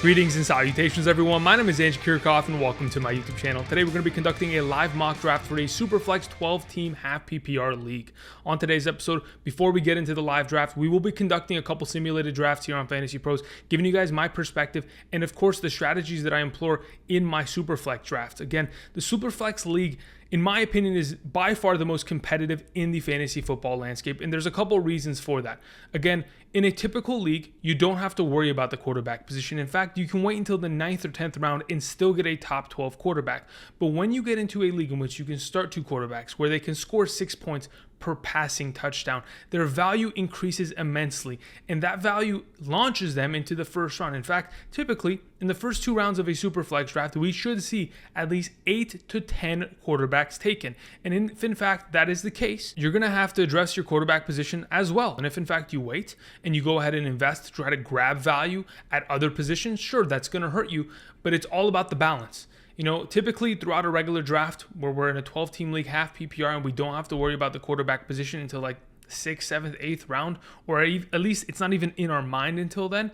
Greetings and salutations, everyone. My name is Andrew Kirchhoff, and welcome to my YouTube channel. Today, we're going to be conducting a live mock draft for a Superflex 12-team half PPR league. On today's episode, before we get into the live draft, we will be conducting a couple simulated drafts here on Fantasy Pros, giving you guys my perspective and, of course, the strategies that I employ in my Superflex drafts. Again, the Superflex league, in my opinion, is by far the most competitive in the fantasy football landscape, and there's a couple reasons for that. Again, in a typical league, you don't have to worry about the quarterback position. In fact, you can wait until the 9th or 10th round and still get a top 12 quarterback. But when you get into a league in which you can start two quarterbacks, where they can score 6 points per passing touchdown, their value increases immensely, and that value launches them into the first round. In fact, typically in the first 2 rounds of a Superflex draft, we should see at least 8 to 10 quarterbacks taken. And if in fact that is the case, you're going to have to address your quarterback position as well. And if in fact you wait and you go ahead and invest to try to grab value at other positions, sure, that's going to hurt you, but it's all about the balance. You know, typically throughout a regular draft where we're in a 12-team league half PPR and we don't have to worry about the quarterback position until like 6th, 7th, 8th round, or at least it's not even in our mind until then,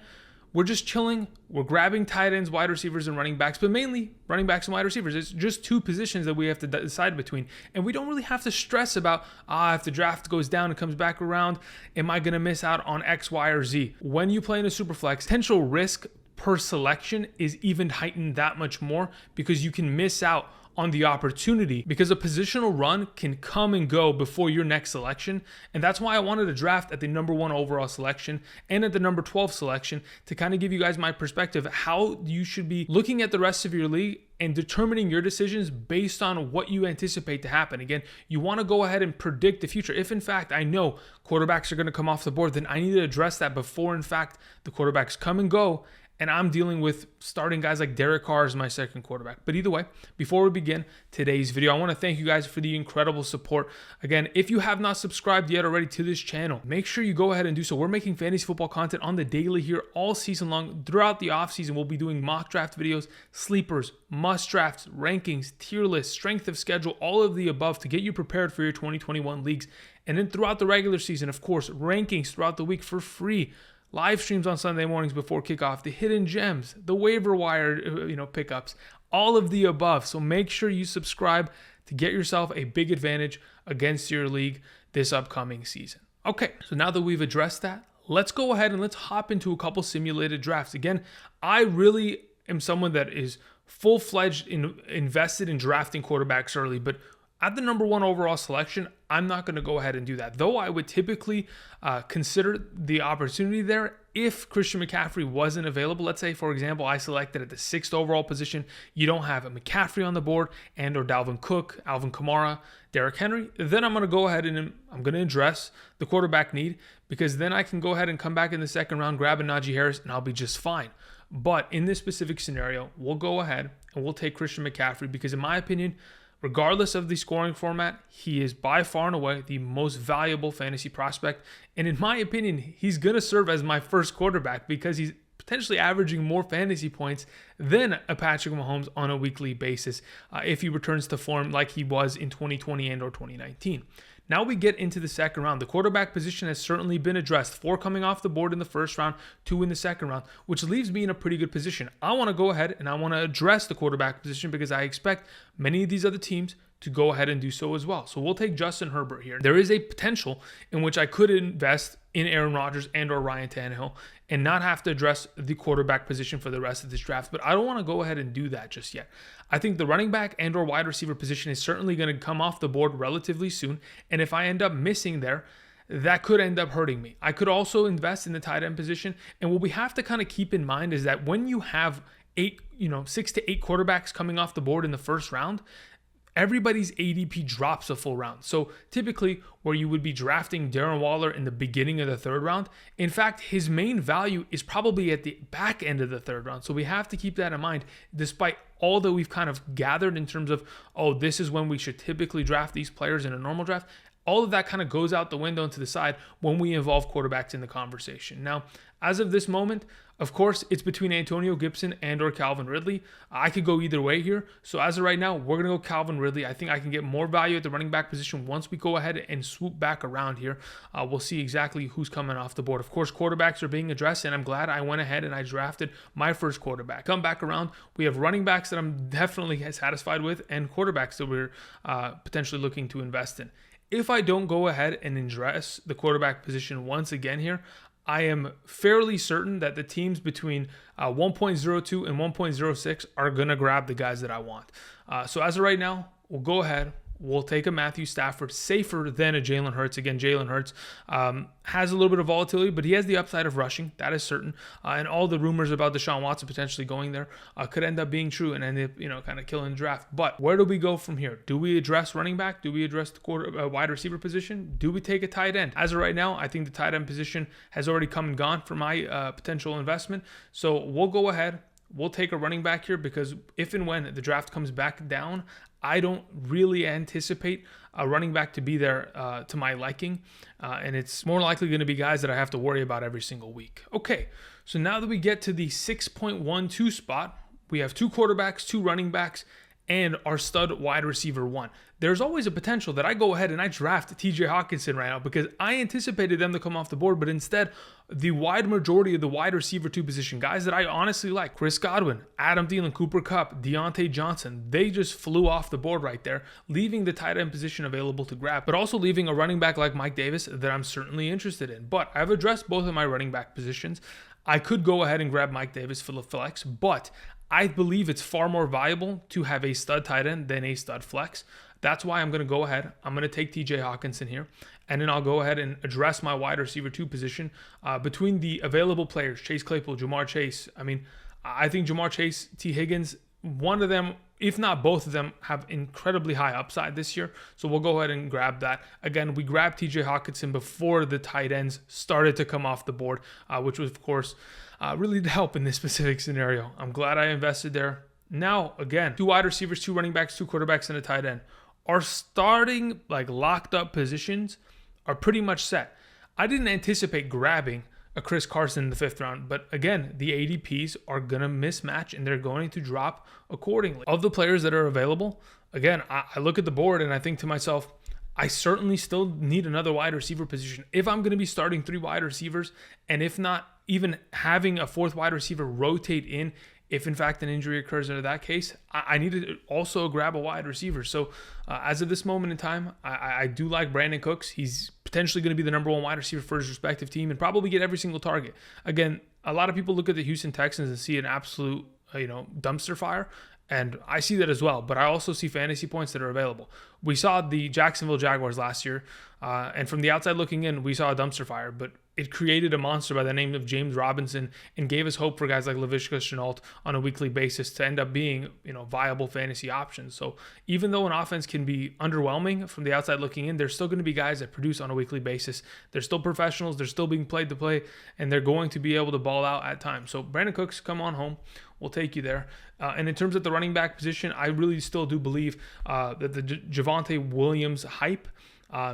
we're just chilling. We're grabbing tight ends, wide receivers, and running backs, but mainly running backs and wide receivers. It's just 2 positions that we have to decide between. And we don't really have to stress about, if the draft goes down and comes back around, am I going to miss out on X, Y, or Z? When you play in a Superflex, potential risk per selection is even heightened that much more because you can miss out on the opportunity because a positional run can come and go before your next selection. And that's why I wanted to draft at the number 1 overall selection and at the number 12 selection to kind of give you guys my perspective, how you should be looking at the rest of your league and determining your decisions based on what you anticipate to happen. Again, you want to go ahead and predict the future. If in fact I know quarterbacks are going to come off the board, then I need to address that before in fact the quarterbacks come and go and I'm dealing with starting guys like Derek Carr as my second quarterback. But either way, before we begin today's video, I want to thank you guys for the incredible support. Again, if you have not subscribed yet already to this channel, make sure you go ahead and do so. We're making fantasy football content on the daily here all season long. Throughout the offseason, we'll be doing mock draft videos, sleepers, must drafts, rankings, tier lists, strength of schedule, all of the above to get you prepared for your 2021 leagues. And then throughout the regular season, of course, rankings throughout the week for free. Live streams on Sunday mornings before kickoff, the hidden gems, the waiver wire, pickups, all of the above. So make sure you subscribe to get yourself a big advantage against your league this upcoming season. Okay, so now that we've addressed that, let's go ahead and let's hop into a couple simulated drafts. Again, I really am someone that is full-fledged invested in drafting quarterbacks early, but at the number 1 overall selection, I'm not going to go ahead and do that. Though I would typically consider the opportunity there if Christian McCaffrey wasn't available. Let's say, for example, I selected at the 6th overall position. You don't have a McCaffrey on the board and or Dalvin Cook, Alvin Kamara, Derrick Henry. Then I'm going to go ahead and I'm going to address the quarterback need because then I can go ahead and come back in the second round, grab a Najee Harris, and I'll be just fine. But in this specific scenario, we'll go ahead and we'll take Christian McCaffrey because in my opinion, regardless of the scoring format, he is by far and away the most valuable fantasy prospect. And in my opinion, he's going to serve as my first quarterback because he's potentially averaging more fantasy points than a Patrick Mahomes on a weekly basis if he returns to form like he was in 2020 and or 2019. Now we get into the second round. The quarterback position has certainly been addressed. 4 coming off the board in the first round, 2 in the second round, which leaves me in a pretty good position. I want to go ahead and I want to address the quarterback position because I expect many of these other teams to go ahead and do so as well. So we'll take Justin Herbert here. There is a potential in which I could invest in Aaron Rodgers and or Ryan Tannehill and not have to address the quarterback position for the rest of this draft, but I don't want to go ahead and do that just yet. I think the running back and or wide receiver position is certainly going to come off the board relatively soon, and if I end up missing there, that could end up hurting me. I could also invest in the tight end position, and what we have to kind of keep in mind is that when you have 6 to 8 quarterbacks coming off the board in the first round, everybody's ADP drops a full round. So typically where you would be drafting Darren Waller in the beginning of the 3rd round, in fact, his main value is probably at the back end of the 3rd round. So we have to keep that in mind despite all that we've kind of gathered in terms of, this is when we should typically draft these players in a normal draft. all of that kind of goes out the window and to the side when we involve quarterbacks in the conversation. Now, as of this moment, of course, it's between Antonio Gibson and or Calvin Ridley. I could go either way here. So as of right now, we're going to go Calvin Ridley. I think I can get more value at the running back position once we go ahead and swoop back around here. We'll see exactly who's coming off the board. Of course, quarterbacks are being addressed, and I'm glad I went ahead and I drafted my first quarterback. Come back around, we have running backs that I'm definitely satisfied with and quarterbacks that we're potentially looking to invest in. If I don't go ahead and address the quarterback position once again here, I am fairly certain that the teams between 1.02 and 1.06 are going to grab the guys that I want. So as of right now, we'll go ahead. We'll take a Matthew Stafford, safer than a Jalen Hurts. Again, Jalen Hurts has a little bit of volatility, but he has the upside of rushing. That is certain. And all the rumors about Deshaun Watson potentially going there could end up being true and end up, kind of killing the draft. But where do we go from here? Do we address running back? Do we address the wide receiver position? Do we take a tight end? As of right now, I think the tight end position has already come and gone for my potential investment. So we'll go ahead. We'll take a running back here because if and when the draft comes back down, I don't really anticipate a running back to be there to my liking. And it's more likely going to be guys that I have to worry about every single week. Okay, so now that we get to the 6.12 spot, we have 2 quarterbacks, 2 running backs, and our stud wide receiver 1. There's always a potential that I go ahead and I draft TJ Hockenson right now because I anticipated them to come off the board, but instead, the wide majority of the wide receiver 2 position, guys that I honestly like, Chris Godwin, Adam Thielen, Cooper Kupp, Deontay Johnson, they just flew off the board right there, leaving the tight end position available to grab, but also leaving a running back like Mike Davis that I'm certainly interested in. But I've addressed both of my running back positions. I could go ahead and grab Mike Davis for the flex, but I believe it's far more valuable to have a stud tight end than a stud flex. That's why I'm going to go ahead. I'm going to take TJ Hockenson here, and then I'll go ahead and address my wide receiver 2 position. Between the available players, Chase Claypool, Jamar Chase, I think Jamar Chase, T. Higgins, one of them, if not both of them, have incredibly high upside this year. So we'll go ahead and grab that. Again, we grabbed TJ Hockenson before the tight ends started to come off the board, which was, of course, really did help in this specific scenario. I'm glad I invested there. Now, again, 2 wide receivers, 2 running backs, 2 quarterbacks, and a tight end. Our starting, locked up positions are pretty much set. I didn't anticipate grabbing a Chris Carson in the 5th round, but again, the ADPs are going to mismatch and they're going to drop accordingly. Of the players that are available, again, I look at the board and I think to myself, I certainly still need another wide receiver position. If I'm going to be starting 3 wide receivers, and if not, even having a 4th wide receiver rotate in, if in fact an injury occurs into that case, I need to also grab a wide receiver. So as of this moment in time, I do like Brandon Cooks. He's potentially going to be the number 1 wide receiver for his respective team and probably get every single target. Again, a lot of people look at the Houston Texans and see an absolute dumpster fire. And I see that as well, but I also see fantasy points that are available. We saw the Jacksonville Jaguars last year, and from the outside looking in, we saw a dumpster fire, but it created a monster by the name of James Robinson and gave us hope for guys like Laviska Shenault on a weekly basis to end up being, viable fantasy options. So even though an offense can be underwhelming from the outside looking in, there's still going to be guys that produce on a weekly basis. They're still professionals. They're still being played to play, and they're going to be able to ball out at times. So Brandon Cooks, come on home. We'll take you there. And in terms of the running back position, I really still do believe that the Javonte Williams hype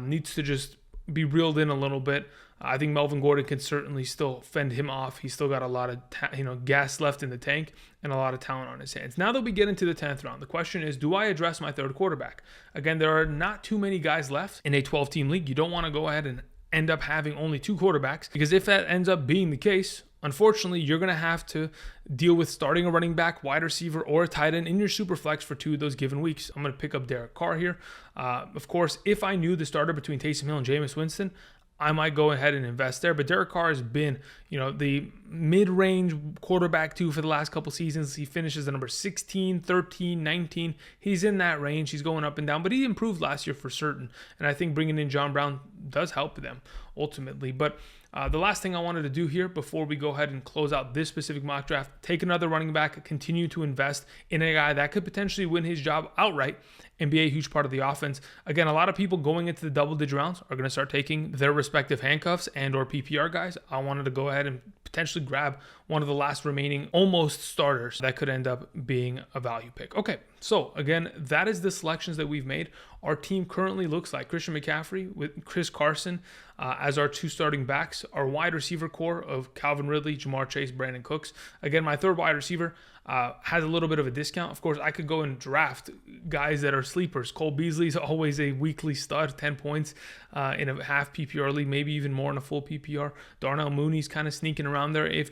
needs to just be reeled in a little bit. I think Melvin Gordon can certainly still fend him off. He's still got a lot of gas left in the tank and a lot of talent on his hands. Now that we get into the 10th round, the question is, do I address my 3rd quarterback? Again, there are not too many guys left in a 12-team league. You don't want to go ahead and end up having only 2 quarterbacks, because if that ends up being the case, unfortunately, you're going to have to deal with starting a running back, wide receiver, or a tight end in your super flex for 2 of those given weeks. I'm going to pick up Derek Carr here. Of course, if I knew the starter between Taysom Hill and Jameis Winston, I might go ahead and invest there. But Derek Carr has been, the mid-range quarterback too for the last couple seasons. He finishes at number 16, 13, 19. He's in that range. He's going up and down, but he improved last year for certain. And I think bringing in John Brown does help them. ultimately. But the last thing I wanted to do here before we go ahead and close out this specific mock draft, take another running back, continue to invest in a guy that could potentially win his job outright and be a huge part of the offense. Again, a lot of people going into the double-digit rounds are going to start taking their respective handcuffs and or PPR guys. I wanted to go ahead and potentially grab one of the last remaining almost starters that could end up being a value pick. Okay, so again, that is the selections that we've made. Our team currently looks like Christian McCaffrey with Chris Carson as our 2 starting backs, our wide receiver core of Calvin Ridley, Jamar Chase, Brandon Cooks. Again, my third wide receiver has a little bit of a discount. Of course, I could go and draft guys that are sleepers. Cole Beasley is always a weekly stud, 10 points in a half PPR league, maybe even more in a full PPR. Darnell Mooney's kind of sneaking around there. If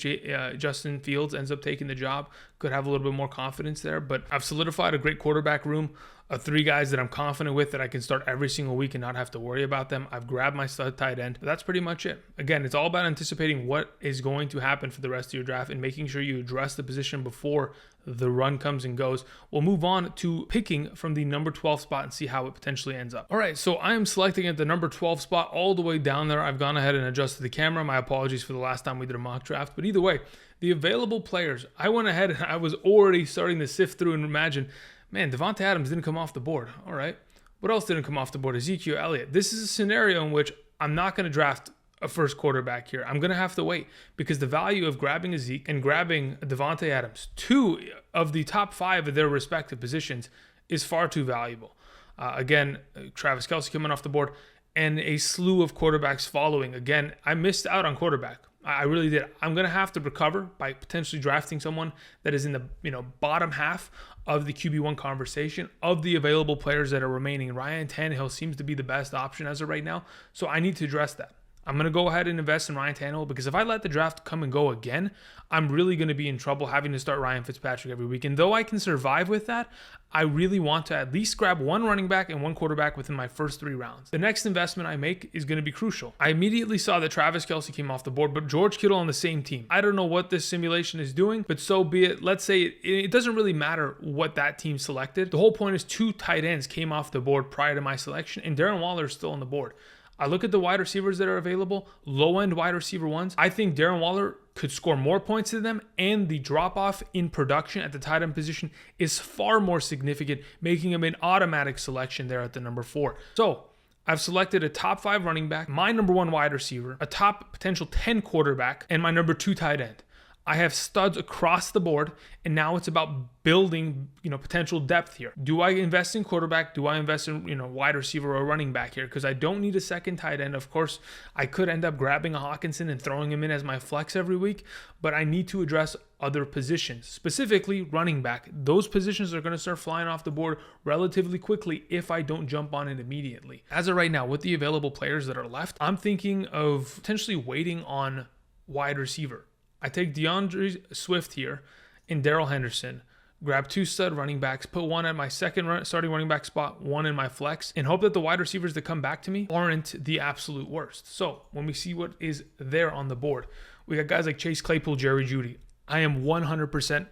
Justin Fields ends up taking the job, could have a little bit more confidence there. But I've solidified a great quarterback room of 3 guys that I'm confident with that I can start every single week and not have to worry about them. I've grabbed my stud tight end. That's pretty much it. Again, it's all about anticipating what is going to happen for the rest of your draft and making sure you address the position before the run comes and goes. We'll move on to picking from the number 12 spot and see how it potentially ends up. All right, so I am selecting at the number 12 spot all the way down there. I've gone ahead and adjusted the camera. My apologies for the last time we did a mock draft, but either way, the available players, I went ahead and I was already starting to sift through and imagine, man, Davante Adams didn't come off the board. All right, what else didn't come off the board? Ezekiel Elliott. This is a scenario in which I'm not going to draft a first quarterback here. I'm going to have to wait because the value of grabbing a Zeke and grabbing Davante Adams, 2 of the top 5 of their respective positions, is far too valuable. Again, Travis Kelce coming off the board and a slew of quarterbacks following. Again, I missed out on quarterback. I really did. I'm going to have to recover by potentially drafting someone that is in the bottom half of the QB1 conversation of the available players that are remaining. Ryan Tannehill seems to be the best option as of right now, so I need to address that. I'm going to go ahead and invest in Ryan Tannehill because if I let the draft come and go again, I'm really going to be in trouble having to start Ryan Fitzpatrick every week. And though I can survive with that, I really want to at least grab 1 running back and 1 quarterback within my first 3 rounds. The next investment I make is going to be crucial. I immediately saw that Travis Kelce came off the board, but George Kittle on the same team. I don't know what this simulation is doing, but so be it. Let's say it doesn't really matter what that team selected. The whole point is 2 tight ends came off the board prior to my selection, and Darren Waller is still on the board. I look at the wide receivers that are available, low-end wide receiver ones. I think Darren Waller could score more points than them, and the drop-off in production at the tight end position is far more significant, making him an automatic selection there at the number 4. So I've selected a top 5 running back, my number 1 wide receiver, a top potential 10 quarterback, and my number 2 tight end. I have studs across the board, and now it's about building, potential depth here. Do I invest in quarterback? Do I invest in, wide receiver or running back here? Because I don't need a second tight end. Of course, I could end up grabbing a Hawkinson and throwing him in as my flex every week, but I need to address other positions, specifically running back. Those positions are going to start flying off the board relatively quickly if I don't jump on it immediately. As of right now, with the available players that are left, I'm thinking of potentially waiting on wide receiver. I take DeAndre Swift here and Darrell Henderson, grab 2 stud running backs, put 1 at my second starting running back spot, 1 in my flex, and hope that the wide receivers that come back to me aren't the absolute worst. So when we see what is there on the board, we got guys like Chase Claypool, Jerry Jeudy. I am 100%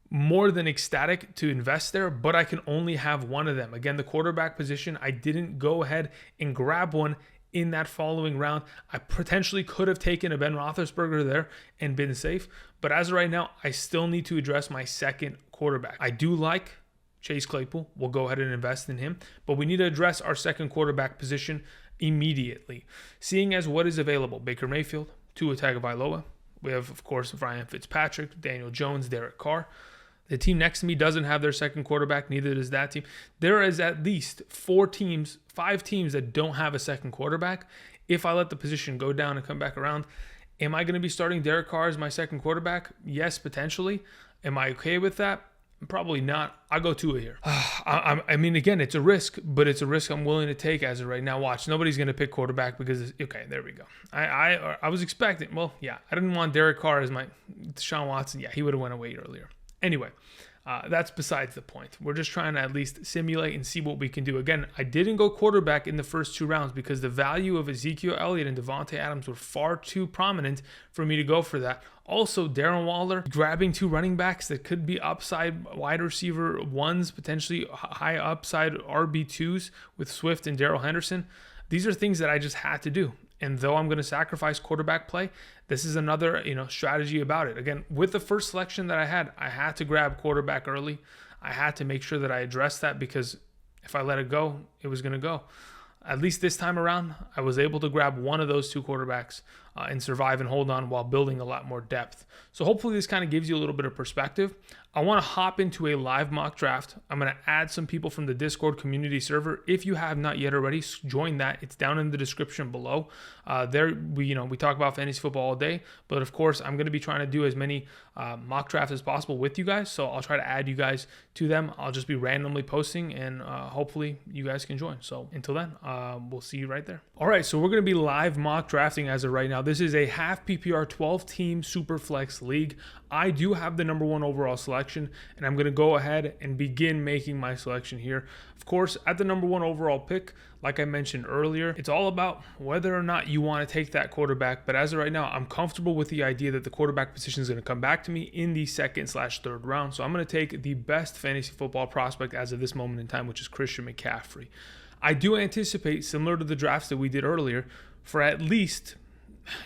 more than ecstatic to invest there, but I can only have 1 of them. Again, the quarterback position, I didn't go ahead and grab one in that following round. I potentially could have taken a Ben Roethlisberger there and been safe, but as of right now, I still need to address my second quarterback. I do like Chase Claypool. We'll go ahead and invest in him, but we need to address our second quarterback position immediately. Seeing as what is available, Baker Mayfield, Tua Tagovailoa. We have, of course, Ryan Fitzpatrick, Daniel Jones, Derek Carr. The team next to me doesn't have their second quarterback, neither does that team. There is at least 5 teams that don't have a second quarterback. If I let the position go down and come back around, am I going to be starting Derek Carr as my second quarterback? Yes, potentially. Am I okay with that? Probably not. I'll go Tua here. I mean, again, it's a risk, but it's a risk I'm willing to take as of right now. Watch, nobody's going to pick quarterback because, okay, there we go. I was expecting, well, yeah, I didn't want Derek Carr as my Deshaun Watson. Yeah, he would have went away earlier. Anyway, that's besides the point. We're just trying to at least simulate and see what we can do. Again, I didn't go quarterback in the first 2 rounds because the value of Ezekiel Elliott and Davante Adams were far too prominent for me to go for that. Also, Darren Waller grabbing 2 running backs that could be upside wide receiver 1s, potentially high upside RB2s with Swift and Darrell Henderson. These are things that I just had to do. And though I'm going to sacrifice quarterback play, this is another, strategy about it. Again, with the first selection that I had to grab quarterback early. I had to make sure that I addressed that, because if I let it go, it was going to go. At least this time around, I was able to grab one of those two quarterbacks and survive and hold on while building a lot more depth. So hopefully this kind of gives you a little bit of perspective. I want to hop into a live mock draft. I'm going to add some people from the Discord community server. If you have not yet already, join that. It's down in the description below. There we talk about fantasy football all day, but of course I'm going to be trying to do as many mock drafts as possible with you guys. So I'll try to add you guys to them. I'll just be randomly posting, and hopefully you guys can join. So until then, we'll see you right there. All right, so we're going to be live mock drafting as of right now. This is a half PPR 12-team Superflex league. I do have the number 1 overall selection, and I'm going to go ahead and begin making my selection here. Of course, at the number 1 overall pick, like I mentioned earlier, it's all about whether or not you want to take that quarterback. But as of right now, I'm comfortable with the idea that the quarterback position is going to come back to me in the 2nd/3rd round. So I'm going to take the best fantasy football prospect as of this moment in time, which is Christian McCaffrey. I do anticipate, similar to the drafts that we did earlier, for at least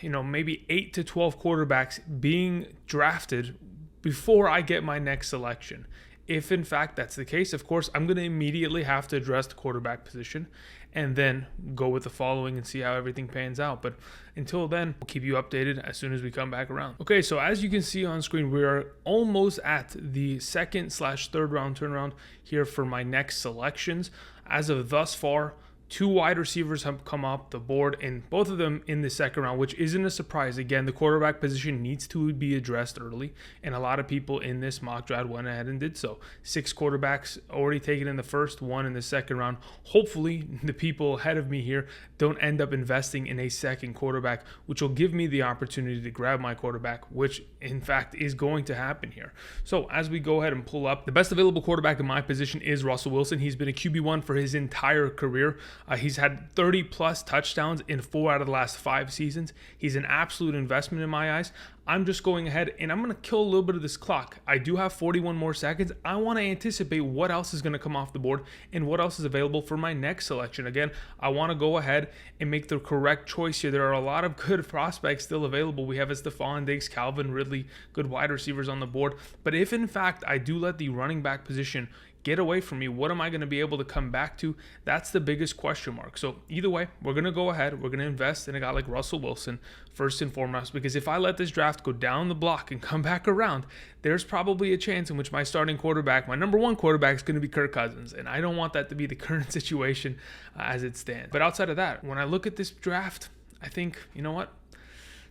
maybe 8 to 12 quarterbacks being drafted before I get my next selection. If in fact that's the case, of course, I'm going to immediately have to address the quarterback position and then go with the following and see how everything pans out. But until then, we'll keep you updated as soon as we come back around. Okay, so as you can see on screen, we are almost at the 2nd/3rd round turnaround here for my next selections. As of thus far, 2 wide receivers have come off the board, and both of them in the 2nd round, which isn't a surprise. Again, the quarterback position needs to be addressed early, and a lot of people in this mock draft went ahead and did so. 6 quarterbacks already taken in the 1st, 1 in the 2nd round. Hopefully, the people ahead of me here don't end up investing in a 2nd quarterback, which will give me the opportunity to grab my quarterback, which in fact is going to happen here. So as we go ahead and pull up, the best available quarterback in my position is Russell Wilson. He's been a QB1 for his entire career. He's had 30 plus touchdowns in 4 out of the last 5 seasons. He's an absolute investment in my eyes. I'm just going ahead and I'm going to kill a little bit of this clock. I do have 41 more seconds. I want to anticipate what else is going to come off the board and what else is available for my next selection. Again, I want to go ahead and make the correct choice here. There are a lot of good prospects still available. We have Stephon Diggs, Calvin Ridley, good wide receivers on the board. But if in fact I do let the running back position get away from me, what am I going to be able to come back to? That's the biggest question mark. So either way, we're going to go ahead. We're going to invest in a guy like Russell Wilson first and foremost, because if I let this draft go down the block and come back around, there's probably a chance in which my starting quarterback, my number 1 quarterback, is going to be Kirk Cousins. And I don't want that to be the current situation as it stands. But outside of that, when I look at this draft, I think, you know what?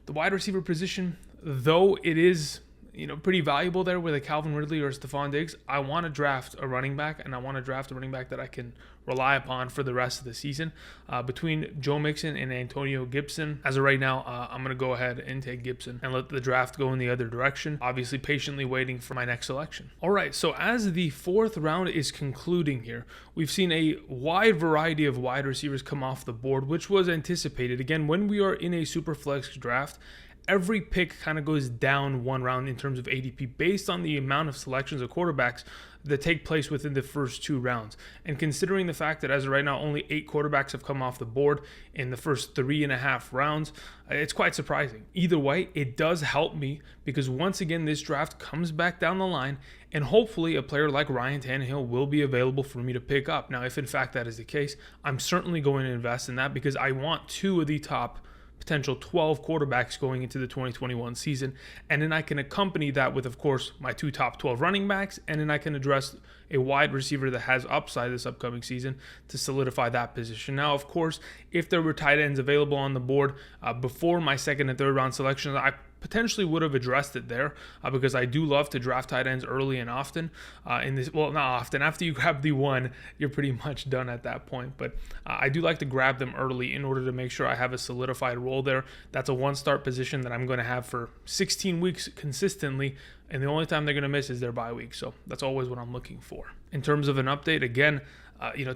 The wide receiver position, though it is pretty valuable there with a Calvin Ridley or Stephon Diggs, I want to draft a running back, and I want to draft a running back that I can rely upon for the rest of the season. Between Joe Mixon and Antonio Gibson, as of right now, I'm going to go ahead and take Gibson and let the draft go in the other direction, obviously patiently waiting for my next selection. All right, so as the 4th round is concluding here, we've seen a wide variety of wide receivers come off the board, which was anticipated. Again, when we are in a super flex draft, every pick kind of goes down 1 round in terms of ADP based on the amount of selections of quarterbacks that take place within the first 2 rounds. And considering the fact that as of right now, only 8 quarterbacks have come off the board in the first 3.5 rounds, it's quite surprising. Either way, it does help me because once again, this draft comes back down the line, and hopefully a player like Ryan Tannehill will be available for me to pick up. Now, if in fact that is the case, I'm certainly going to invest in that because I want 2 of the top potential 12 quarterbacks going into the 2021 season. And then I can accompany that with, of course, my 2 top 12 running backs. And then I can address a wide receiver that has upside this upcoming season to solidify that position. Now, of course, if there were tight ends available on the board before my 2nd and 3rd round selections, I potentially would have addressed it there because I do love to draft tight ends early and often. Not often. After you grab the 1, you're pretty much done at that point. But I do like to grab them early in order to make sure I have a solidified role there. That's a 1-start position that I'm going to have for 16 weeks consistently. And the only time they're going to miss is their bye week. So that's always what I'm looking for. In terms of an update, again,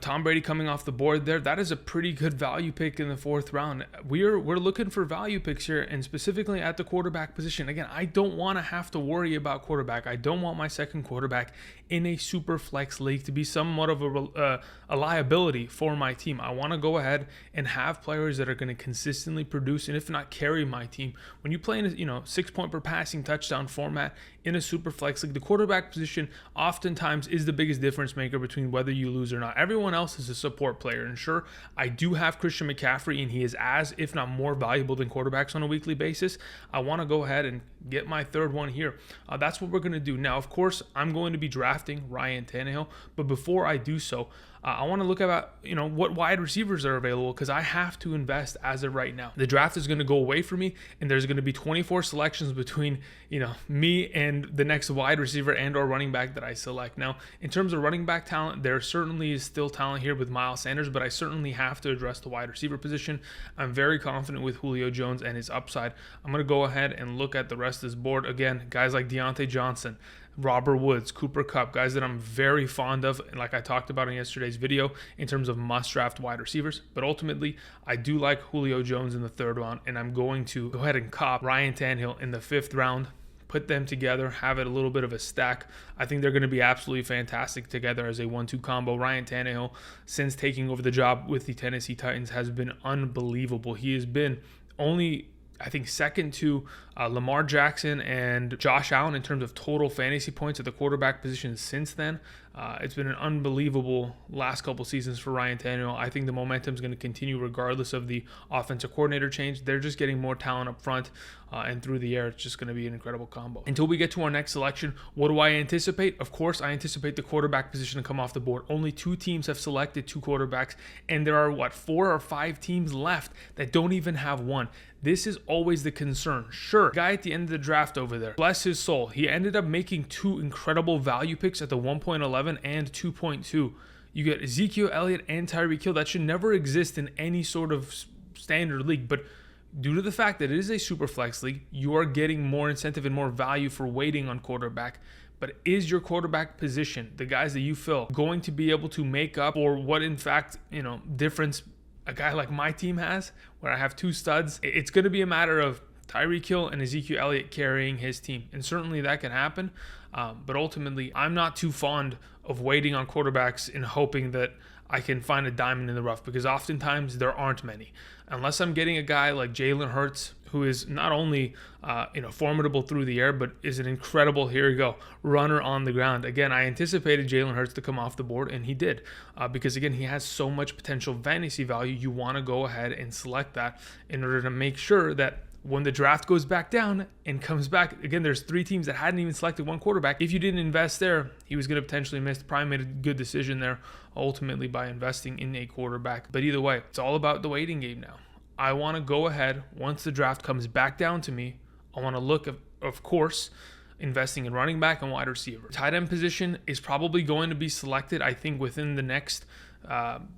Tom Brady coming off the board there, that is a pretty good value pick in the 4th round. We're looking for value picks here, and specifically at the quarterback position. Again, I don't want to have to worry about quarterback. I don't want my second quarterback in a super flex league to be somewhat of a liability for my team. I want to go ahead and have players that are going to consistently produce, and if not carry my team. When you play in a 6 point per passing touchdown format in a super flex league, the quarterback position oftentimes is the biggest difference maker between whether you lose or not. Everyone else is a support player, and sure, I do have Christian McCaffrey, and he is as, if not more valuable than quarterbacks on a weekly basis. I want to go ahead and get my 3rd one here. That's what we're going to do. Now, of course, I'm going to be drafting Ryan Tannehill, but before I do so, I want to look at what wide receivers are available, because I have to invest as of right now. The draft is going to go away from me, and there's going to be 24 selections between me and the next wide receiver and or running back that I select. Now, in terms of running back talent, there certainly is still talent here with Miles Sanders, but I certainly have to address the wide receiver position. I'm very confident with Julio Jones and his upside. I'm going to go ahead and look at the rest of this board. Again, guys like Deontay Johnson, Robert Woods, Cooper Kupp, guys that I'm very fond of, and like I talked about in yesterday's video, in terms of must-draft wide receivers. But ultimately, I do like Julio Jones in the 3rd round, and I'm going to go ahead and cop Ryan Tannehill in the 5th round, put them together, have it a little bit of a stack. I think they're going to be absolutely fantastic together as a 1-2 combo. Ryan Tannehill, since taking over the job with the Tennessee Titans, has been unbelievable. He has been only, I think, second to Lamar Jackson and Josh Allen in terms of total fantasy points at the quarterback position since then. It's been an unbelievable last couple seasons for Ryan Tannehill. I think the momentum is going to continue regardless of the offensive coordinator change. They're just getting more talent up front and through the air. It's just going to be an incredible combo. Until we get to our next selection, what do I anticipate? Of course, I anticipate the quarterback position to come off the board. Only 2 teams have selected 2 quarterbacks, and there are 4 or 5 teams left that don't even have one. This is always the concern. Sure, guy at the end of the draft over there, bless his soul, he ended up making 2 incredible value picks at the 1.11 and 2.2. You get Ezekiel Elliott and Tyreek Hill. That should never exist in any sort of standard league, but due to the fact that it is a super flex league, you are getting more incentive and more value for waiting on quarterback. But is your quarterback position, the guys that you fill, going to be able to make up for what in fact, difference a guy like my team has, where I have 2 studs? It's going to be a matter of Tyreek Hill and Ezekiel Elliott carrying his team, and certainly that can happen. But ultimately, I'm not too fond of waiting on quarterbacks and hoping that I can find a diamond in the rough, because oftentimes there aren't many. Unless I'm getting a guy like Jalen Hurts, who is not only formidable through the air, but is an incredible, here we go, runner on the ground. Again, I anticipated Jalen Hurts to come off the board, and he did, because again, he has so much potential fantasy value. You want to go ahead and select that in order to make sure that when the draft goes back down and comes back, again, there's 3 teams that hadn't even selected one quarterback. If you didn't invest there, he was going to potentially miss. Probably made a good decision there ultimately by investing in a quarterback. But either way, it's all about the waiting game now. I want to go ahead, once the draft comes back down to me, I want to look, of course, investing in running back and wide receiver. Tight end position is probably going to be selected, I think, within the next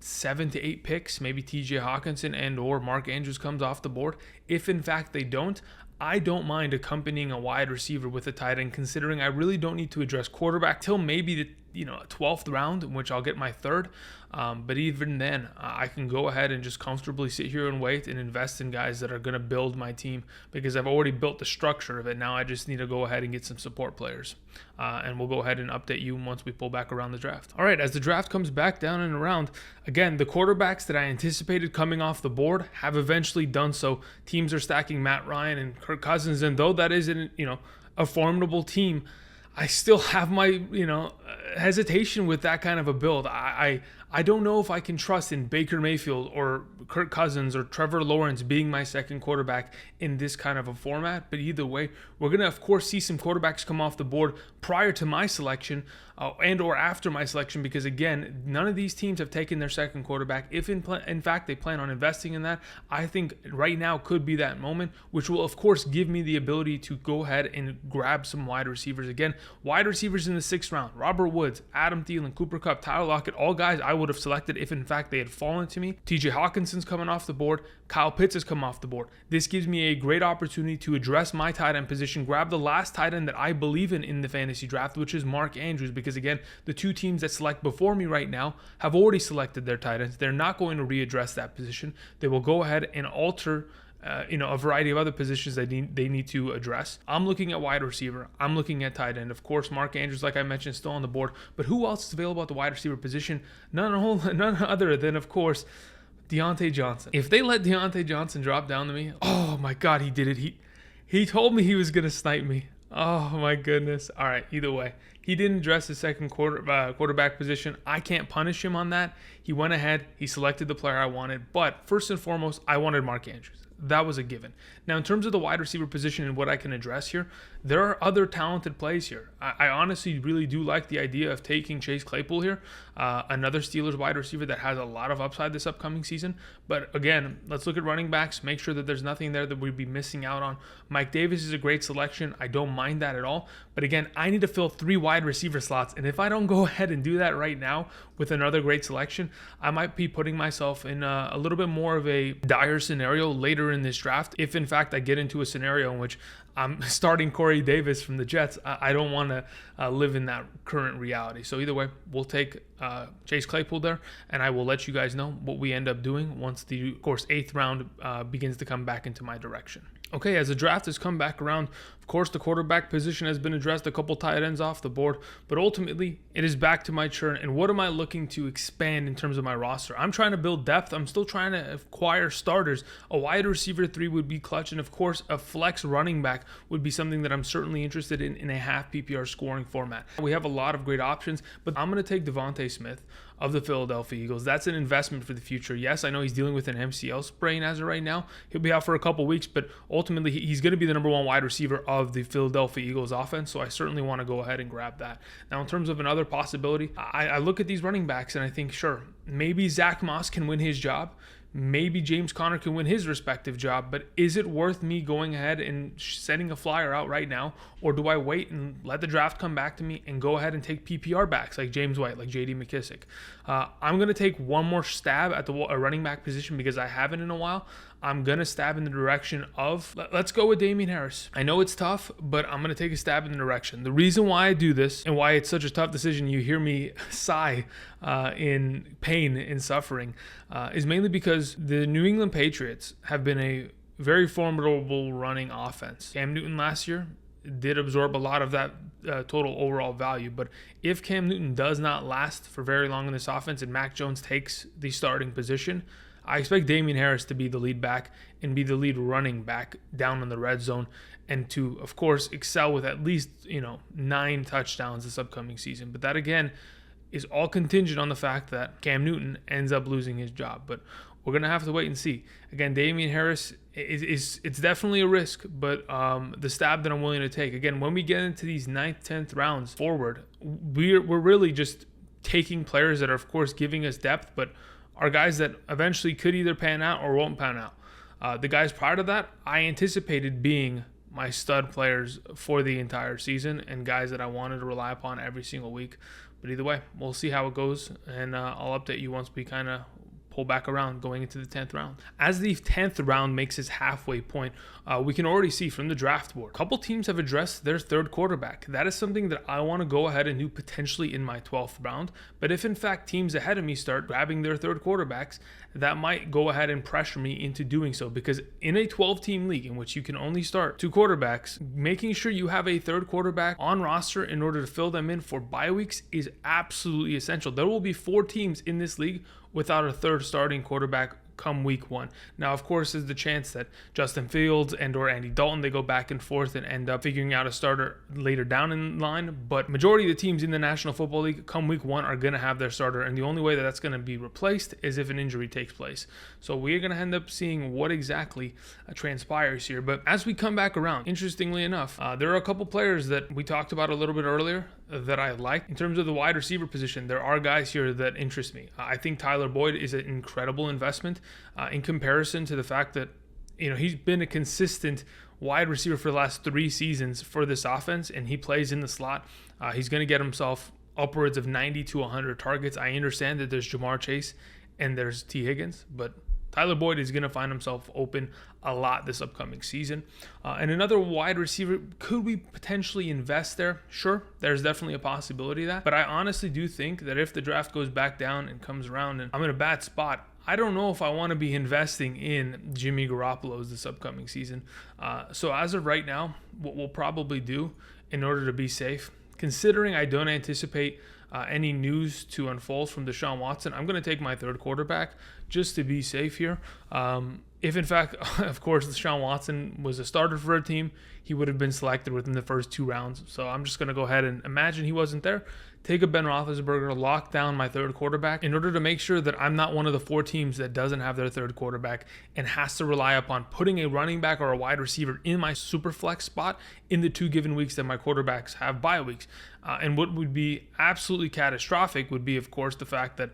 7 to 8 picks. Maybe TJ Hawkinson and or Mark Andrews comes off the board. If in fact they don't, I don't mind accompanying a wide receiver with a tight end, considering I really don't need to address quarterback till maybe the 12th round, in which I'll get my 3rd. But even then, I can go ahead and just comfortably sit here and wait and invest in guys that are going to build my team, because I've already built the structure of it. Now I just need to go ahead and get some support players. And we'll go ahead and update you once we pull back around the draft. All right, as the draft comes back down and around, again, the quarterbacks that I anticipated coming off the board have eventually done so. Teams are stacking Matt Ryan and Kirk Cousins, and though that isn't, a formidable team, I still have my, hesitation with that kind of a build. I don't know if I can trust in Baker Mayfield or Kirk Cousins or Trevor Lawrence being my second quarterback in this kind of a format. But either way, we're going to, of course, see some quarterbacks come off the board prior to my selection and or after my selection, because, again, none of these teams have taken their second quarterback. If, in fact, they plan on investing in that, I think right now could be that moment, which will, of course, give me the ability to go ahead and grab some wide receivers. Again, wide receivers in the 6th round, Robert Woods, Adam Thielen, Cooper Kupp, Tyler Lockett, all guys I would would have selected if in fact they had fallen to me. TJ Hawkinson's coming off the board. Kyle Pitts has come off the board. This gives me a great opportunity to address my tight end position, grab the last tight end that I believe in the fantasy draft, which is Mark Andrews, because again, the two teams that select before me right now have already selected their tight ends. They're not going to readdress that position. They will go ahead and alter a variety of other positions that they need to address. I'm looking at wide receiver. I'm looking at tight end. Of course, Mark Andrews, like I mentioned, is still on the board. But who else is available at the wide receiver position? None other than, of course, Deontay Johnson. If they let Deontay Johnson drop down to me, oh my God, he did it. He told me he was going to snipe me. Oh my goodness. All right, either way. He didn't address the second quarterback position. I can't punish him on that. He went ahead. He selected the player I wanted. But first and foremost, I wanted Mark Andrews. That was a given. Now, in terms of the wide receiver position and what I can address here, there are other talented plays here. I honestly really do like the idea of taking Chase Claypool here, another Steelers wide receiver that has a lot of upside this upcoming season. But again, let's look at running backs, make sure that there's nothing there that we'd be missing out on. Mike Davis is a great selection. I don't mind that at all. But again, I need to fill 3 wide receiver slots. And if I don't go ahead and do that right now with another great selection, I might be putting myself in a little bit more of a dire scenario later in this draft. If in fact I get into a scenario in which I'm starting Corey Davis from the Jets, I don't want to live in that current reality. So either way, we'll take Chase Claypool there, and I will let you guys know what we end up doing once the, of course, 8th round begins to come back into my direction. Okay, as the draft has come back around, of course, the quarterback position has been addressed, a couple tight ends off the board, but ultimately, it is back to my turn. And what am I looking to expand in terms of my roster? I'm trying to build depth. I'm still trying to acquire starters. A wide receiver 3 would be clutch, and of course, a flex running back would be something that I'm certainly interested in a half PPR scoring format. We have a lot of great options, but I'm going to take Devontae Smith of the Philadelphia Eagles. That's an investment for the future. Yes, I know he's dealing with an MCL sprain as of right now. He'll be out for a couple weeks, but ultimately he's going to be the number 1 wide receiver of the Philadelphia Eagles offense, so I certainly want to go ahead and grab that. Now, in terms of another possibility, I look at these running backs and I think, sure, maybe Zach Moss can win his job. Maybe James Conner can win his respective job, but is it worth me going ahead and sending a flyer out right now? Or do I wait and let the draft come back to me and go ahead and take PPR backs like James White, like JD McKissic? I'm going to take one more stab at the running back position because I haven't in a while. I'm going to stab in the direction of, let's go with Damien Harris. I know it's tough, but I'm going to take a stab in the direction. The reason why I do this and why it's such a tough decision, you hear me sigh in pain and suffering, is mainly because the New England Patriots have been a very formidable running offense. Cam Newton last year did absorb a lot of that total overall value, but if Cam Newton does not last for very long in this offense and Mac Jones takes the starting position, I expect Damien Harris to be the lead back and be the lead running back down in the red zone and to, of course, excel with at least, 9 touchdowns this upcoming season. But that, again, is all contingent on the fact that Cam Newton ends up losing his job. But we're going to have to wait and see. Again, Damien Harris, it's definitely a risk, but the stab that I'm willing to take. Again, when we get into these 9th, 10th rounds forward, we're really just taking players that are, of course, giving us depth, but are guys that eventually could either pan out or won't pan out. The guys prior to that, I anticipated being my stud players for the entire season and guys that I wanted to rely upon every single week. But either way, we'll see how it goes, and I'll update you once we kind of pull back around going into the 10th round. As the 10th round makes its halfway point, we can already see from the draft board, a couple teams have addressed their 3rd quarterback. That is something that I want to go ahead and do potentially in my 12th round. But if in fact teams ahead of me start grabbing their 3rd quarterbacks, that might go ahead and pressure me into doing so, because in a 12-team league in which you can only start 2 quarterbacks, making sure you have a 3rd quarterback on roster in order to fill them in for bye weeks is absolutely essential. There will be 4 teams in this league without a 3rd starting quarterback come week 1. Now, of course, there's the chance that Justin Fields and or Andy Dalton, they go back and forth and end up figuring out a starter later down in line. But majority of the teams in the National Football League come week 1 are going to have their starter. And the only way that that's going to be replaced is if an injury takes place. So we're going to end up seeing what exactly transpires here. But as we come back around, interestingly enough, there are a couple players that we talked about a little bit earlier that I like. In terms of the wide receiver position, there are guys here that interest me. I think Tyler Boyd is an incredible investment in comparison to the fact that he's been a consistent wide receiver for the last 3 seasons for this offense, and he plays in the slot. He's going to get himself upwards of 90 to 100 targets. I understand that there's Jamar Chase and there's T. Higgins, but Tyler Boyd is going to find himself open a lot this upcoming season. And another wide receiver, could we potentially invest there? Sure, there's definitely a possibility of that. But I honestly do think that if the draft goes back down and comes around and I'm in a bad spot, I don't know if I want to be investing in Jimmy Garoppolo's this upcoming season. So as of right now, what we'll probably do in order to be safe, considering I don't anticipate any news to unfold from Deshaun Watson, I'm going to take my third quarterback just to be safe here. If in fact, of course, Deshaun Watson was a starter for a team, he would have been selected within the first 2 rounds. So I'm just going to go ahead and imagine he wasn't there. Take a Ben Roethlisberger, lock down my third quarterback in order to make sure that I'm not one of the 4 teams that doesn't have their third quarterback and has to rely upon putting a running back or a wide receiver in my super flex spot in the 2 given weeks that my quarterbacks have bye weeks. And what would be absolutely catastrophic would be, of course, the fact that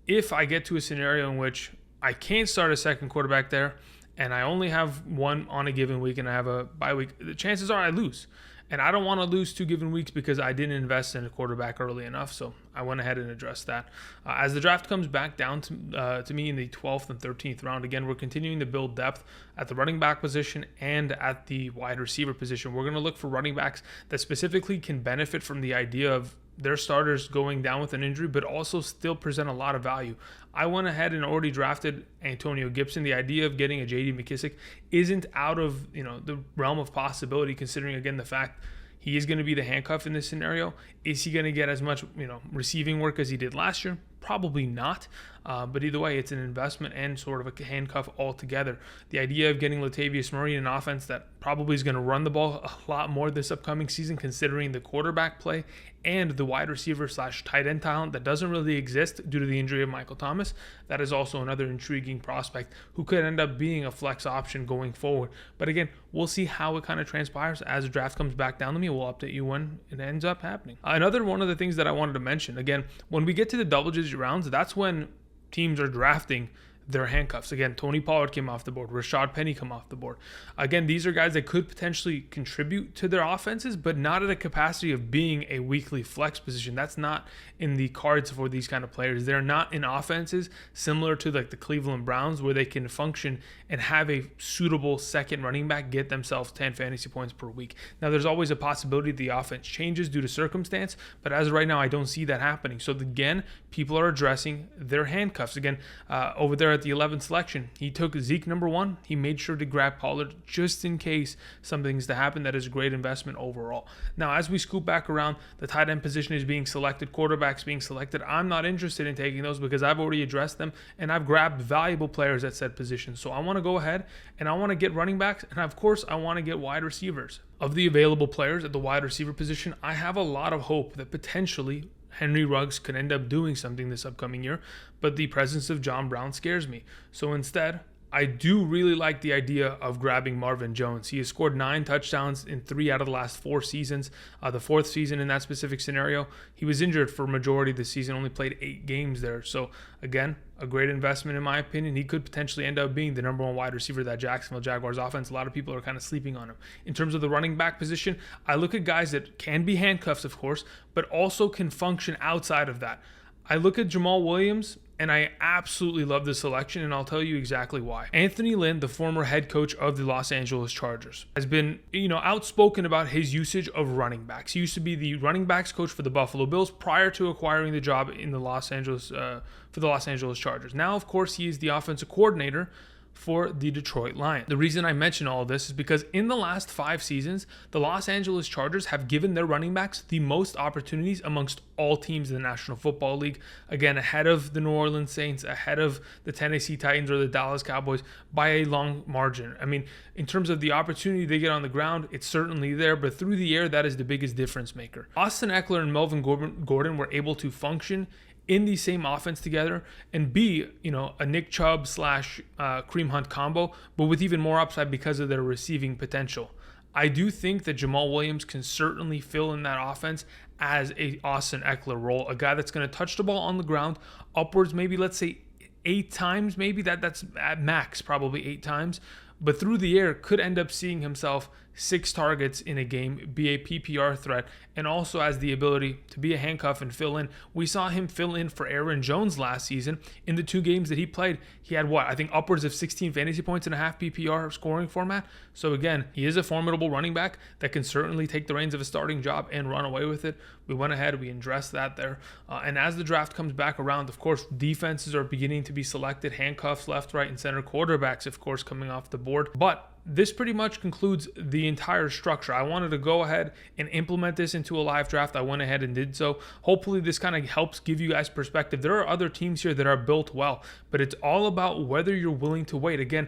if I get to a scenario in which I can't start a second quarterback there and I only have one on a given week and I have a bye week, the chances are I lose. And I don't want to lose 2 given weeks because I didn't invest in a quarterback early enough. So I went ahead and addressed that. As the draft comes back down to me in the 12th and 13th round, again, we're continuing to build depth at the running back position and at the wide receiver position. We're going to look for running backs that specifically can benefit from the idea of their starters going down with an injury, but also still present a lot of value. I went ahead and already drafted Antonio Gibson. The idea of getting a J.D. McKissic isn't out of the realm of possibility, considering again the fact he is going to be the handcuff in this scenario. Is he going to get as much receiving work as he did last year? Probably not. But either way, it's an investment and sort of a handcuff altogether. The idea of getting Latavius Murray in an offense that probably is going to run the ball a lot more this upcoming season, considering the quarterback play and the wide receiver / tight end talent that doesn't really exist due to the injury of Michael Thomas. That is also another intriguing prospect who could end up being a flex option going forward. But again, we'll see how it kind of transpires. As the draft comes back down to me, we'll update you when it ends up happening. Another one of the things that I wanted to mention, again, when we get to the double-digit rounds, that's when teams are drafting their handcuffs. Again, Tony Pollard came off the board. Rashad Penny come off the board. Again, these are guys that could potentially contribute to their offenses, but not at a capacity of being a weekly flex position. That's not in the cards for these kind of players. They're not in offenses similar to like the Cleveland Browns where they can function and have a suitable second running back get themselves 10 fantasy points per week. Now, there's always a possibility the offense changes due to circumstance, but as of right now, I don't see that happening. So again, people are addressing their handcuffs. Again, over there at the 11th selection, he took Zeke number 1. He made sure to grab Pollard just in case something's to happen. That is a great investment overall. Now, as we scoop back around, the tight end position is being selected, quarterbacks being selected. I'm not interested in taking those because I've already addressed them and I've grabbed valuable players at said position. So I want to go ahead and I want to get running backs, and of course I want to get wide receivers. Of the available players at the wide receiver position, I have a lot of hope that potentially Henry Ruggs could end up doing something this upcoming year, but the presence of John Brown scares me. So instead, I do really like the idea of grabbing Marvin Jones. He has scored 9 touchdowns in 3 out of the last 4 seasons. The 4th season in that specific scenario, he was injured for majority of the season, only played 8 games there. So again, a great investment in my opinion. He could potentially end up being the number 1 wide receiver of that Jacksonville Jaguars offense. A lot of people are kind of sleeping on him. In terms of the running back position, I look at guys that can be handcuffs, of course, but also can function outside of that. I look at Jamal Williams, and I absolutely love this selection, and I'll tell you exactly why. Anthony Lynn, the former head coach of the Los Angeles Chargers, has been, outspoken about his usage of running backs. He used to be the running backs coach for the Buffalo Bills prior to acquiring the job in the for the Los Angeles Chargers. Now, of course, he is the offensive coordinator for the Detroit Lions. The reason I mention all of this is because in the last 5 seasons, the Los Angeles Chargers have given their running backs the most opportunities amongst all teams in the National Football League. Again, ahead of the New Orleans Saints, ahead of the Tennessee Titans or the Dallas Cowboys by a long margin. I mean, in terms of the opportunity they get on the ground, it's certainly there, but through the air, that is the biggest difference maker. Austin Eckler and Melvin Gordon were able to function in the same offense together and be, a Nick Chubb / Kareem Hunt combo, but with even more upside because of their receiving potential. I do think that Jamal Williams can certainly fill in that offense as a Austin Eckler role, a guy that's going to touch the ball on the ground upwards, maybe let's say 8 times, maybe that's at max, probably 8 times. but through the air could end up seeing himself 6 targets in a game, be a PPR threat, and also has the ability to be a handcuff and fill in. We saw him fill in for Aaron Jones last season. In the 2 games that he played, he had I think upwards of 16 fantasy points in a half PPR scoring format. So again, he is a formidable running back that can certainly take the reins of a starting job and run away with it. We went ahead, we addressed that there. And as the draft comes back around, of course, defenses are beginning to be selected, handcuffs left, right, and center, quarterbacks, of course, coming off the board. But this pretty much concludes the entire structure. I wanted to go ahead and implement this into a live draft. I went ahead and did so. Hopefully this kind of helps give you guys perspective. There are other teams here that are built well, but it's all about whether you're willing to wait. Again,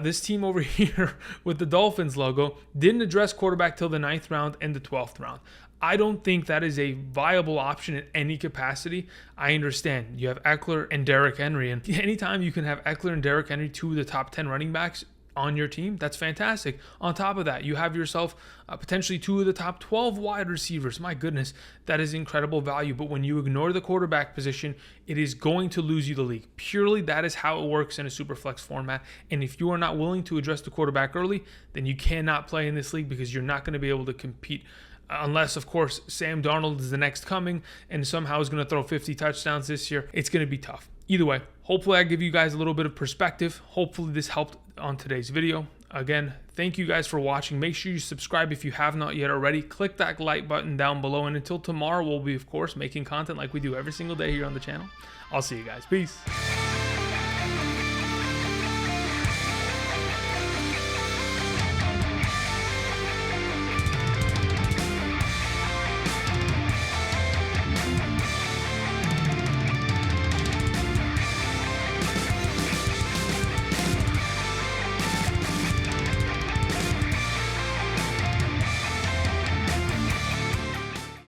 this team over here with the Dolphins logo didn't address quarterback till the 9th round and the 12th round. I don't think that is a viable option in any capacity. I understand you have Eckler and Derrick Henry, and anytime you can have Eckler and Derrick Henry, 2 of the top 10 running backs on your team, that's fantastic. On top of that, you have yourself potentially 2 of the top 12 wide receivers. My goodness, that is incredible value. But when you ignore the quarterback position, it is going to lose you the league. Purely, that is how it works in a super flex format. And if you are not willing to address the quarterback early, then you cannot play in this league because you're not going to be able to compete. Unless, of course, Sam Darnold is the next coming and somehow is going to throw 50 touchdowns this year. It's going to be tough. Either way, hopefully I give you guys a little bit of perspective. Hopefully this helped on today's video. Again, thank you guys for watching. Make sure you subscribe if you have not yet already. Click that like button down below. And until tomorrow, we'll be, of course, making content like we do every single day here on the channel. I'll see you guys. Peace.